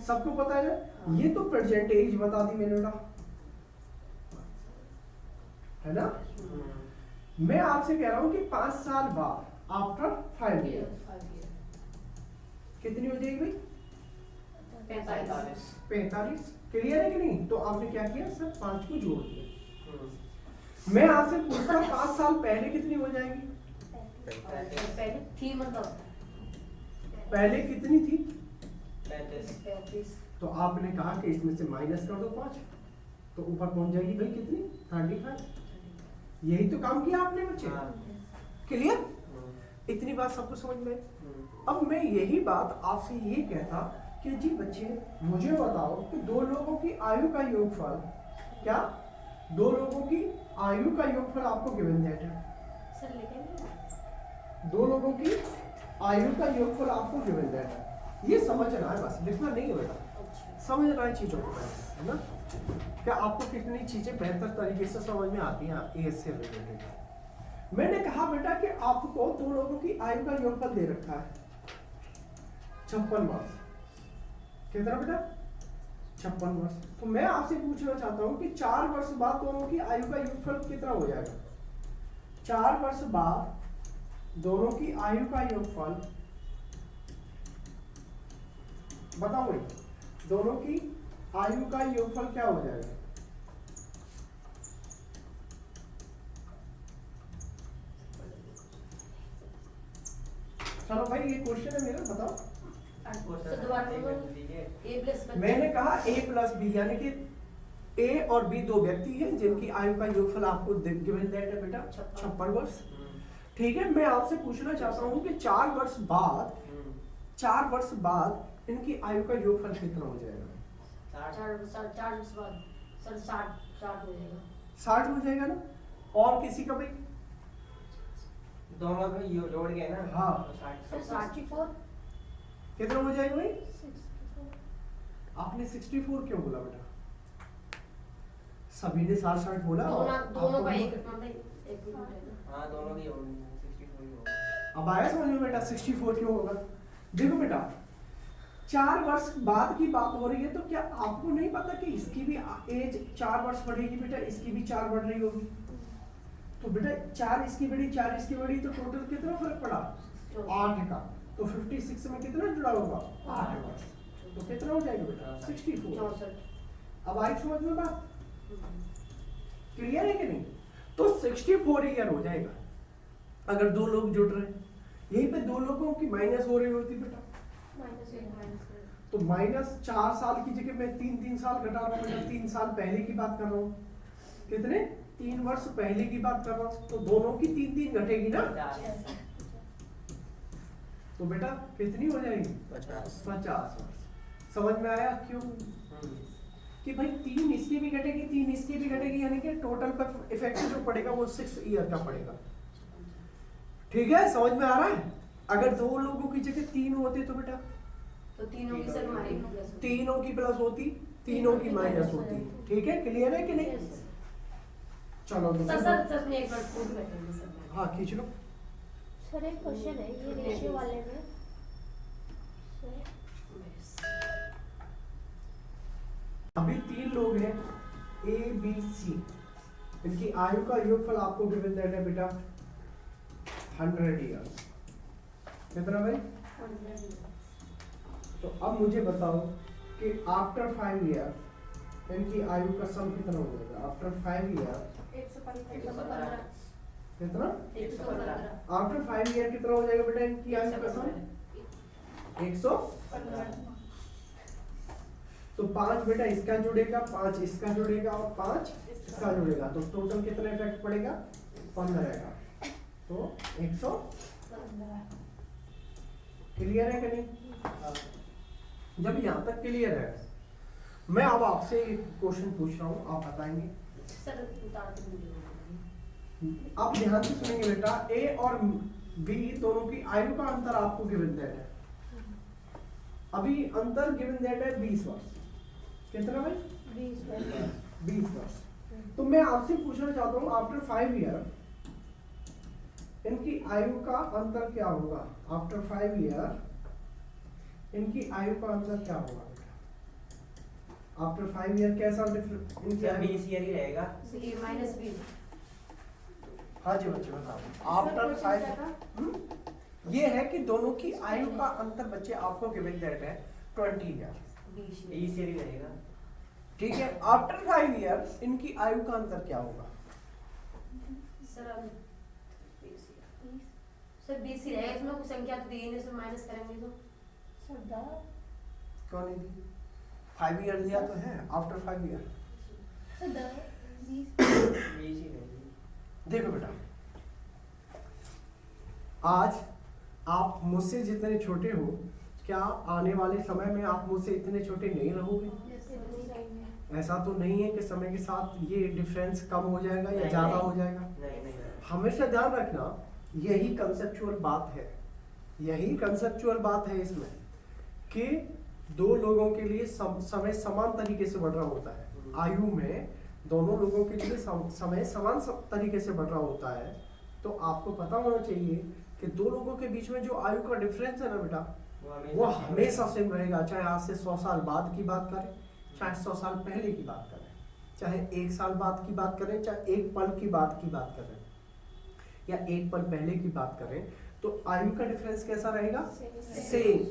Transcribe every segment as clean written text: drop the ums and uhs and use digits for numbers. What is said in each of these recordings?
सबको पता है ना। ये तो प्रेजेंट एज बता दी मैंने बेटा, है ना। मैं आपसे कह रहा हूं कि 5 साल बाद, आफ्टर 5 ईयर, कितनी हो जाएगी भाई? 45। क्लियर है कि नहीं? तो आपने क्या किया सर, 5 को जोड़ दिया। मैं आपसे पूछता हूं 5 साल पहले कितनी हो जाएगी? पहले कितनी थी? 35। तो आपने कहा कि इसमें से माइनस कर दो 5, तो ऊपर पहुंच जाएगी भाई कितनी? 35। यही तो काम किया आपने बच्चे। क्लियर? इतनी बात सबको समझ में? अब मैं यही बात आपसे ये कहता कि जी बच्चे मुझे बताओ कि दो लोगों की आयु का योगफल, क्या दो लोगों की आयु का योगफल आपको गिवन दैट है? दो लोगों की आयु का योगफल आपको गिवन दैट है। ये समझना है, बस लिखना नहीं है बेटा, समझना है चीजों को, है ना। क्या आपको कितनी चीजें बेहतर तरीके से समझ में आती हैं एएस से रिलेटेड? मैंने कहा बेटा कि आपको दो लोगों की आयु का योगफल दे रखा है 56 वर्ष। कितना बेटा? 56 वर्ष। तो मैं आपसे पूछना चाहता हूं कि 4 वर्ष बाद दोनों की आयु का योगफल कितना हो जाएगा? 4 वर्ष बाद दोनों की आयु का योगफल बताओ भाई, दोनों की आयु का योगफल क्या हो जाएगा? चलो भाई ये क्वेश्चन है मेरा, बताओ। मैंने कहा a प्लस बी, यानी कि a और b दो व्यक्ति हैं जिनकी आयु का योगफल आपको गिवन दैट है बेटा 56 वर्ष। ठीक है, मैं आपसे पूछना चाहता हूं कि 4 वर्ष बाद, 4 वर्ष बाद इनकी आयु का योगफल कितना हो जाएगा? 60 हो जाएगा ना। और किसी का भाई? दोनों को जोड़ के ना। हाँ, 64। कितना हो जाएगा भाई? आपने 64 क्यों बोला बेटा? सभी ने 60 बोला। दोनों का एक हाँ, दोनों की 64 होगा। अब आया समझ में बेटा 64 क्यों होगा? देखो बेटा, 4 वर्ष बाद की बात हो रही है, तो क्या आपको नहीं पता कि इसकी भी एज 4 वर्ष बढ़ेगी बेटा, इसकी भी 4 बढ़ रही होगी। तो बेटा 4 इसकी बढ़ी, 4 इसकी बढ़ी, तो टोटल कितना फर्क पड़ा? 8 का। तो 56 में कितना जुड़ा होगा? 8 वर्ष। तो कितना हो जाएगा बेटा? 64। अब आई समझ में बात? क्लियर है कि नहीं? तो 64 ईयर हो जाएगा अगर दो लोग जुड़ रहे हैं। यहीं पे दो लोगों की माइनस हो रही होती बेटा, तो माइनस 4 साल की जगह मैं 3 साल घटा रहा हूँ बेटा। 3 साल पहले की बात कर रहा हूँ, कितने? 3 वर्ष पहले की बात कर रहा हूँ, तो दोनों की 3 घटेगी ना। तो बेटा कितनी हो जाएगी? 50 वर्ष। समझ में आया क्यों? कि भाई 3 इसकी भी घटेगी, 3 इसकी भी घटेगी, यानी कि टोटल पर इफेक्ट जो पड़ेगा वो 6 ईयर का पड़ेगा। ठीक है, समझ में आ रहा है? अगर दो लोगों की जगह 3 होते तो बेटा तो तीनों की सर माइनस, तीनों की प्लस होती, तीनों की माइनस होती। ठीक है, क्लियर है कि नहीं? चलो सर ने एक बार पूछ बैठेंगे सर। हाँ खींच लो। सर एक क्वेश्चन है, ये रेशियो वाले में अभी 3 लोग हैं ए बी सी, इनकी आयु का योगफल आपको गिवन दैट है बेटा 100 ईयर्स। कितना भाई? 100। तो अब मुझे बताओ कि आफ्टर 5 ईयर इनकी आयु का सम कितना हो जाएगा? After 5 year 115। कितना? 115। आफ्टर 5 ईयर कितना हो जाएगा बेटा इनकी आयु का सम? 115। तो 5 बेटा इसका जुड़ेगा, 5 इसका जुड़ेगा और 5 इसका जुड़ेगा, तो टोटल कितना इफेक्ट पड़ेगा? 15 का। तो 115। क्लियर है कि नहीं? जब यहाँ तक क्लियर है, मैं अब आपसे एक क्वेश्चन पूछ रहा हूँ, आप बताएंगे। सर उतार दीजिए। आप ध्यान से सुनेंगे बेटा, ए और बी दोनों की आयु का अंतर आपको गिवन दैट है। अभी अंतर गिवन दैट है 20 वर्ष। कितना भाई? 20 वर्ष। तो मैं आपसे पूछना चाहता हूँ आफ्टर 5 ईयर इनकी आयु का अंतर क्या होगा? आफ्टर 5 ईयर इनकी आयु का अंतर क्या होगा? आफ्टर 5 ईयर कैसा डिफरेंस इनकी सर आयु? 20 ईयर ही रहेगा। ए माइनस बी। हाँ जी बच्चे बताओ। आफ्टर 5 ये है कि दोनों की आयु का अंतर बच्चे आपको गिवन दैट है 20 ईयर। 20 ईयर ही रहेगा। ठीक है, आफ्टर 5 ईयर इनकी आयु का अंतर क्या होगा? सर अब सर 20 ही रहेगा, इसमें कुछ संख्या तो दी नहीं, इसमें माइनस करेंगे तो क्यों नहीं दी? 5 ईयर दिया तो है, आफ्टर 5 ईयर। 20 ही रहेगी। देखो बेटा, आज आप मुझसे जितने छोटे हो, क्या आने वाले समय में आप मुझसे इतने छोटे नहीं रहोगे? ऐसा तो नहीं है कि समय के साथ ये डिफरेंस कम हो जाएगा या नहीं, ज्यादा नहीं। हो जाएगा। नहीं। हमेशा ध्यान रखना, यही कंसेप्चुअल बात है, यही कंसेप्चुअल बात है इसमें कि दो लोगों के लिए समय समान तरीके से बढ़ रहा होता है। आयु में दोनों लोगों के लिए समय समान तरीके से बढ़ रहा होता है। तो आपको पता होना चाहिए कि दो लोगों के बीच में जो आयु का डिफरेंस है ना बेटा, वो हमेशा सेम रहेगा। चाहे आज से 100 साल बाद की बात करें, चाहे 100 साल पहले की बात करें, चाहे 1 साल बाद की बात करें, चाहे 1 पल की बात की बात करें या 1 पल पहले की बात करें, तो आयु का डिफरेंस कैसा रहेगा? सेम।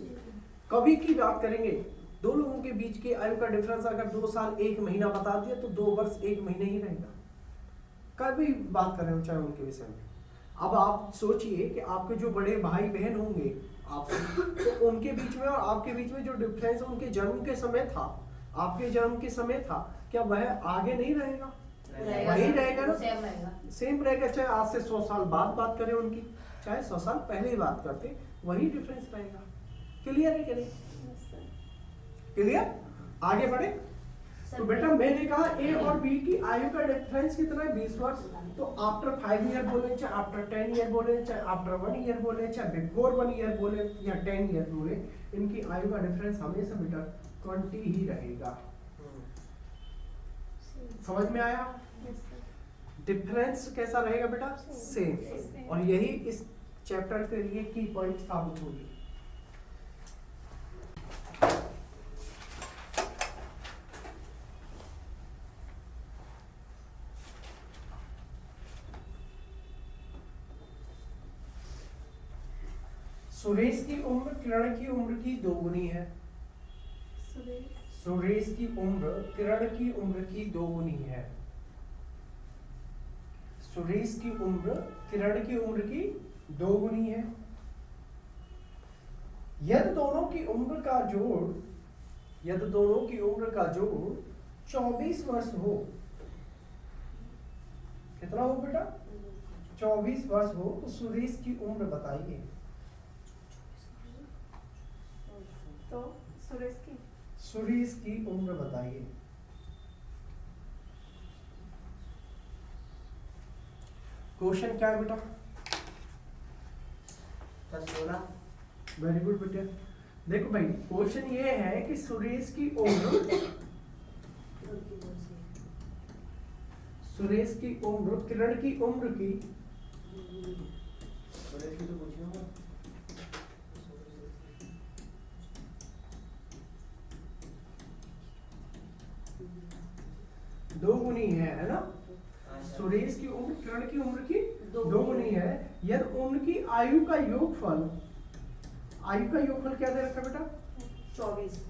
कभी की बात करेंगे, दो लोगों के बीच के आयु का डिफरेंस अगर 2 साल 1 महीना बता दिया तो 2 वर्ष 1 महीने ही रहेगा। कभी बात कर रहे हो चाहे उनके विषय में। अब आप सोचिए कि आपके जो बड़े भाई बहन होंगे आप, तो उनके बीच में और आपके बीच में जो डिफरेंस उनके जन्म के समय था, आपके जन्म के समय था, क्या वह आगे नहीं रहेगा? वही रहेगा ना, सेम रहेगा। सेम रहेगा। चाहे आज से 100 साल बाद बात करें उनकी, चाहे 100 साल पहले ही बात करते, वही डिफरेंस रहेगा। क्लियर है कि नहीं? क्लियर? आगे बढ़े तो बेटा मैंने कहा ए और बी की आयु का डिफरेंस कितना है? 20 वर्ष। तो आफ्टर 5 ईयर बोले, चाहे आफ्टर 10 ईयर बोले, चाहे आफ्टर 1 ईयर बोले, चाहे बिफोर 1 ईयर बोले या 10 ईयर बोले, इनकी आयु का डिफरेंस हमेशा बेटा 20 ही रहेगा। समझ में आया? डिफरेंस कैसा रहेगा बेटा? सेम। और यही इस चैप्टर के लिए की पॉइंट साबित होगी। सुरेश की उम्र किरण की उम्र की 2 गुनी है। सुरेश की उम्र किरण की उम्र की 2 गुनी है। सुरेश की उम्र किरण की उम्र की 2 गुनी है। यदि दोनों की उम्र का जोड़ 24 वर्ष हो, कितना हो बेटा? 24 वर्ष हो तो सुरेश की उम्र बताइए। तो सुरेश की उम्र बताइए। क्वेश्चन क्या है बेटा? 16। वेरी गुड बेटा। देखो भाई, क्वेश्चन ये है कि सुरेश की उम्र किरण की उम्र की सुरेश की तो पूछना होगा। 2 गुनी है ना? सुरेश की उम्र किरण की उम्र की 2 गुनी है। यदि उनकी आयु का योगफल क्या दे रखा बेटा? 24।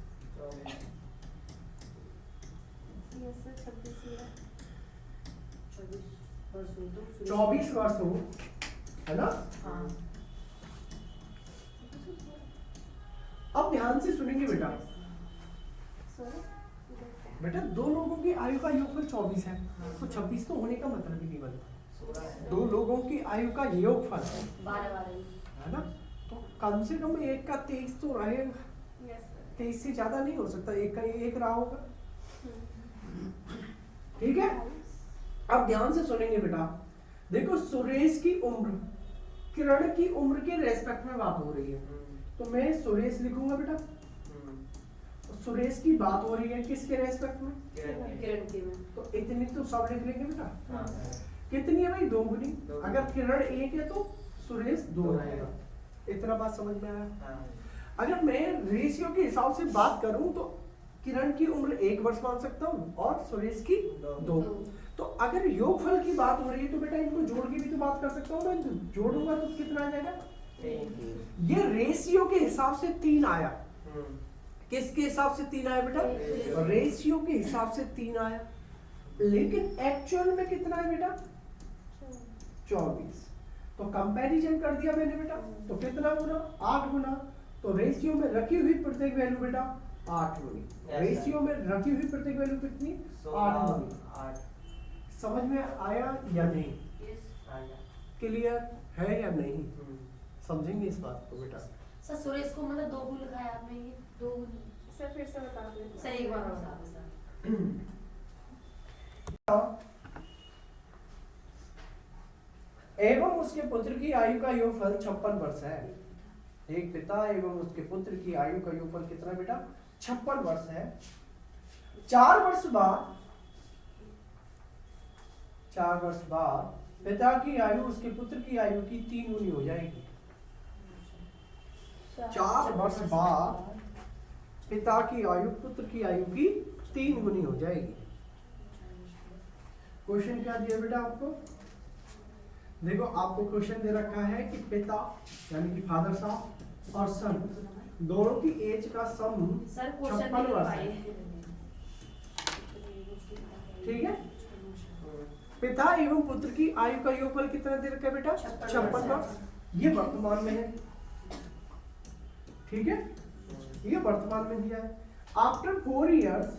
24 वर्ष हो, है ना? हाँ। अब ध्यान से सुनेंगे बेटा। बेटा दो लोगों की आयु का योगफल 24 है, तो 26 तो होने का मतलब ही नहीं बनता। 2 लोगों की आयु का योगफल 12 है ना, तो कम से कम एक का 23 तो रहेगा। 23 से ज्यादा नहीं हो सकता, एक का 1 रहा होगा। ठीक है, अब ध्यान से सुनेंगे बेटा। देखो सुरेश की उम्र किरण की उम्र के रेस्पेक्ट में बात हो रही है, तो मैं सुरेश लिखूंगा बेटा। सुरेश की बात हो रही है किसके रेस्पेक्ट में? किरण की में। तो इतनी तो सब लिख लेंगे बेटा। हाँ। कितनी है भाई? 2 गुनी। 2 अगर किरण 1 है तो सुरेश 2 रहेगा। इतना बात समझ में आया? हाँ। अगर मैं रेशियो के हिसाब से बात करूं तो किरण की उम्र 1 वर्ष मान सकता हूँ और सुरेश की 2। तो अगर योगफल की बात हो रही है तो बेटा इनको जोड़ के भी तो बात कर सकता हूँ ना, जोड़ूंगा तो कितना आ जाएगा? ये रेशियो के हिसाब से 3 आया। किसके हिसाब से 3 आया बेटा? रेशियो के हिसाब से 3 आया, लेकिन एक्चुअल में कितना है बेटा? 24। तो कंपैरिजन कर दिया मैंने बेटा, तो कितना गुना? 8 गुना। तो रेशियो में रखी हुई प्रत्येक वैल्यू बेटा 8 गुनी। रेशियो में रखी हुई प्रत्येक वैल्यू कितनी? 8 गुनी। 8 समझ में आया या नहीं? क्लियर है या नहीं? समझेंगे इस बात को बेटा। सर सुरेश को मतलब 2 गुण लिखा है आपने, ये 2 गुण सर फिर से बता दो। सर एक बार बता दो सर। एवं उसके पुत्र की आयु का योगफल 56 वर्ष है। एक पिता एवं उसके पुत्र की आयु का योगफल कितना बेटा? 56 वर्ष है। 4 वर्ष बाद पिता की आयु उसके पुत्र की आयु की 3 गुनी हो जाएगी। 4 वर्ष बाद पिता की आयु पुत्र की आयु की 3 गुनी हो जाएगी। क्वेश्चन क्या दिया बेटा आपको? देखो आपको क्वेश्चन दे रखा है कि पिता यानी कि फादर साहब और सन दोनों की एज का सम सर 56 वर्ष है। ठीक है। पिता एवं पुत्र की आयु का योगफल कितना दे रखा है बेटा? 56 वर्ष। ये वर्तमान में है। ठीक है, ये वर्तमान में दिया है। आफ्टर 4 इयर्स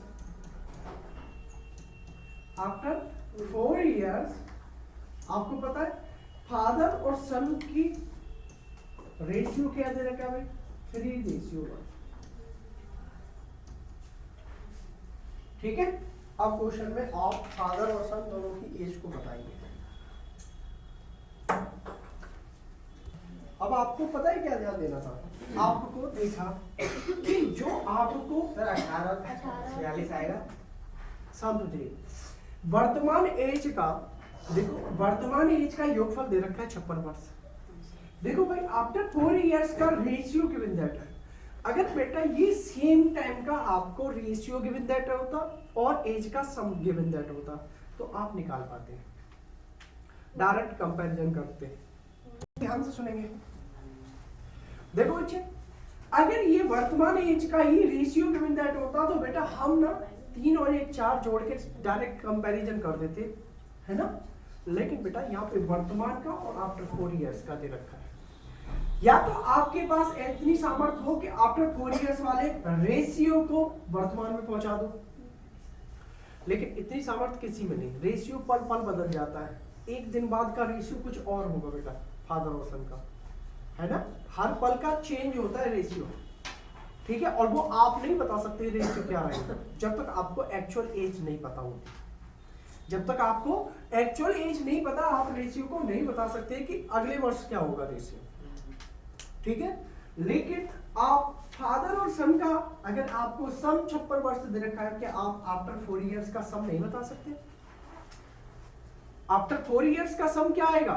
आपको पता है फादर और सन की रेशियो क्या दे रखा है? 3:1। ठीक है। अब क्वेश्चन में आप फादर और सन दोनों की एज को बताइए। अब आपको पता है क्या ध्यान देना था? आपको देखा कि जो आपको सर 18 आएगा। शांत हो जाइए। वर्तमान एज का देखो, वर्तमान एज का योगफल दे रखा है 56 वर्ष। देखो भाई आफ्टर 4 इयर्स का रेशियो गिवन दैट है। अगर बेटा ये सेम टाइम का आपको रेशियो गिवन दैट होता और एज का सम गिवन दैट होता तो आप निकाल पाते हैं, डायरेक्ट कंपैरिजन करते हैं। ध्यान से सुनेंगे। देखो बच्चे, अगर ये वर्तमान एज का ही रेशियो गिवन दैट होता तो बेटा हम ना 3 और 1 4 जोड़ के डायरेक्ट कंपैरिजन कर देते, है ना। लेकिन बेटा यहाँ पे वर्तमान का और आफ्टर 4 इयर्स का दे रखा है। या तो आपके पास इतनी सामर्थ्य हो कि आफ्टर 4 इयर्स वाले रेशियो को वर्तमान में पहुंचा दो, लेकिन इतनी सामर्थ्य किसी में नहीं। रेशियो पल पल बदल जाता है। एक दिन बाद का रेशियो कुछ और होगा बेटा फादर और सन का, है ना। हर पल का चेंज होता है रेशियो, ठीक है। और वो आप नहीं बता सकते रेशियो क्या रहेगा जब तक आपको एक्चुअल एज नहीं पता होगी। जब तक आपको एक्चुअल एज नहीं पता आप रेशियो को नहीं बता सकते कि अगले वर्ष क्या होगा रेशियो, ठीक है। लेकिन आप फादर और सन का अगर आपको सम 56 वर्ष दे रखा है कि आप आफ्टर 4 इयर्स का सम नहीं बता सकते। आफ्टर 4 इयर्स का सम क्या आएगा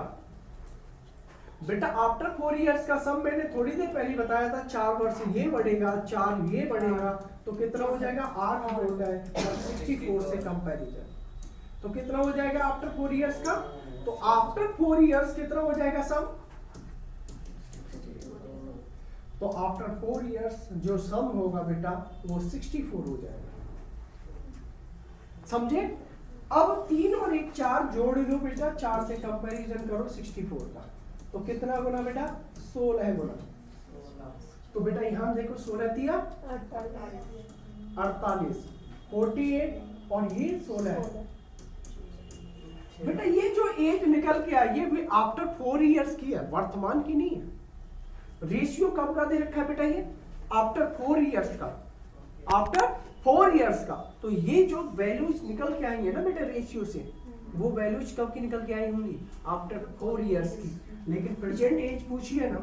बेटा? आफ्टर 4 इयर्स का सम मैंने थोड़ी देर पहले बताया था। 4 वर्ष ये बढ़ेगा, 4 ये बढ़ेगा, तो कितना हो जाएगा? 8 हो जाएगा। 64 से कंपैरिजन तो कितना हो जाएगा आफ्टर 4 इयर्स का? तो आफ्टर 4 इयर्स कितना हो जाएगा सम? तो आफ्टर 4 इयर्स जो सम होगा बेटा वो 64 हो जाएगा। समझे? अब 3 और 1 4 जोड़ लो बेटा, 4 से कंपैरिजन करो 64 का, तो कितना गुना बेटा? 16 गुना। तो बेटा यहां देखो 16 तिया 48, 48 और ये 16 है। बेटा ये जो एज निकल के आई है ये आफ्टर 4 इयर्स की है, वर्तमान की नहीं है। रेशियो कब का दे रखा है बेटा? ये आफ्टर 4 इयर्स का, आफ्टर 4 इयर्स का। तो ये जो वैल्यूज निकल के आएंगे ना बेटा रेशियो से, वो वैल्यूज कब की निकल के आई होंगी? आफ्टर 4 इयर्स की। लेकिन प्रेजेंट एज पूछी है ना,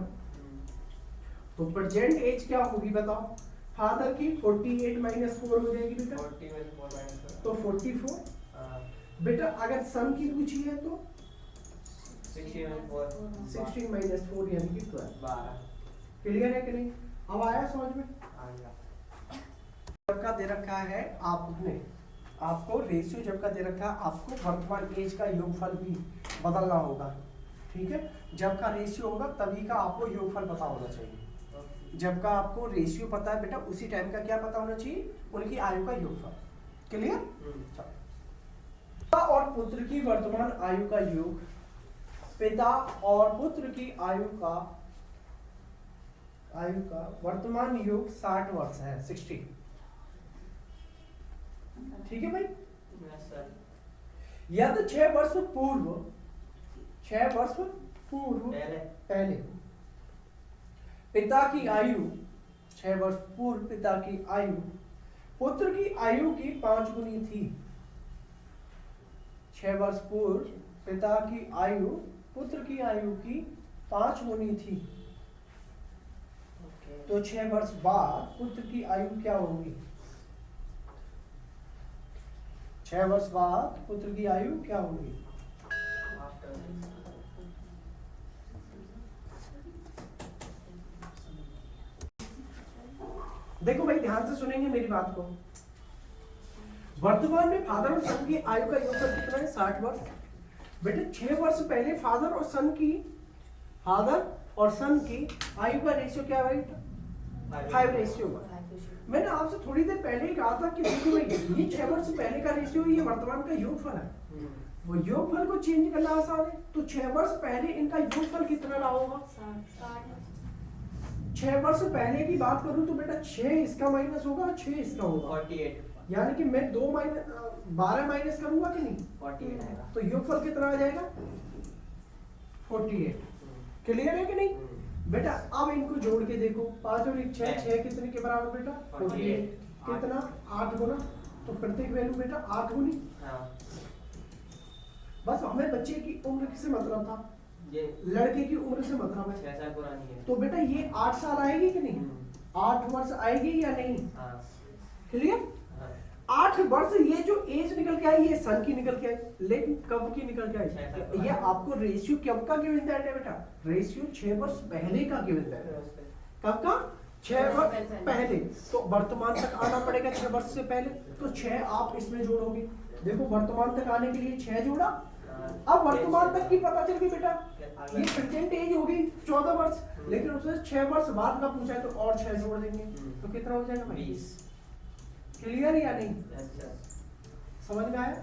तो प्रेजेंट एज क्या होगी बताओ? फादर की 48 - 4 हो जाएगी बेटा, 40 में 4 - 4 तो 44। बेटा अगर सन की पूछी है तो 16 में 4 16 - 4 यानी कि 12। 12। क्लियर है कि नहीं? अब आया समझ में? आ गया। जब का दे रखा है आपने, आपको रेशियो जब का दे रखा है, आपको वर्तमान एज का योगफल भी बदलना होगा, ठीक है। जब का रेशियो होगा तभी का आपको योगफल पता होना चाहिए। जब का आपको रेशियो पता है बेटा, उसी टाइम का क्या पता होना चाहिए, उनकी आयु का योगफल। क्लियर? पिता और पुत्र की वर्तमान आयु का योग, पिता और पुत्र की आयु का वर्तमान योग 60 वर्ष है, 60। ठीक है भाई। Yes sir. यदि 6 वर्ष पूर्व पहले पिता की आयु 6 वर्ष पूर्व पिता की आयु पुत्र की आयु की 5 गुनी थी। 6 वर्ष पूर्व पिता की आयु पुत्र की आयु की 5 गुनी थी, तो 6 वर्ष बाद पुत्र की आयु क्या होगी? 6 वर्ष बाद पुत्र की आयु क्या होगी? देखो भाई ध्यान से सुनेंगे मेरी बात को। वर्तमान में फादर और सन की आयु का योगफल कितना है? 60 वर्ष। बेटे 6 वर्ष पहले फादर और सन की आयु का रेशियो क्या है? 5 रेशियो हुआ। मैंने आपसे थोड़ी देर पहले ही कहा था कि देखो भाई ये 6 वर्ष पहले का रेशियो, ये वर्तमान का योगफल है। वो योगफल को चेंज करना आसान है, तो 6 वर्ष पहले इनका योगफल कितना रहा होगा? 6 वर्ष पहले की बात करूं तो बेटा 6 इसका माइनस होगा, 6 इसका होगा, 48। यानी कि मैं 12 माइनस करूंगा कि नहीं? 48 आएगा। तो योगफल कितना आ जाएगा? 48। क्लियर है कि नहीं? बेटा अब इनको जोड़ के देखो, 5 और 1 6, 6 कितने के बराबर बेटा? 48। कितना? 8 गुना, तो प्रत्येक वैल्यू बेटा 8 गुनी। बस हमें बच्चे की उम्र से मतलब था, ये लड़के की उम्र से मतलब है। 6 साल पुरानी है। तो बेटा ये 8 साल आएगी कि नहीं? 8 वर्ष आएगी या नहीं? क्लियर? 8 वर्ष ये जो एज निकल के आई, ये सन की निकल के आई, लेकिन कब की निकल के आई? ये आपको रेशियो कब का गिवन दैट है बेटा? रेशियो 6 वर्ष पहले का गिवन दैट है। कब का? 6 वर्ष पहले। तो वर्तमान तक आना पड़ेगा 6 वर्ष से पहले, तो 6 आप इसमें जोड़ोगे। देखो वर्तमान तक आने के लिए 6 जोड़ा, अब वर्तमान तक की पता चल गई बेटा, ये प्रेजेंट एज हो गई 14 वर्ष, लेकिन उसने 6 वर्ष बाद का पूछा है तो और 6 जोड़ देंगे, तो कितना हो जाएगा? 20। क्लियर या नहीं? समझ में आया?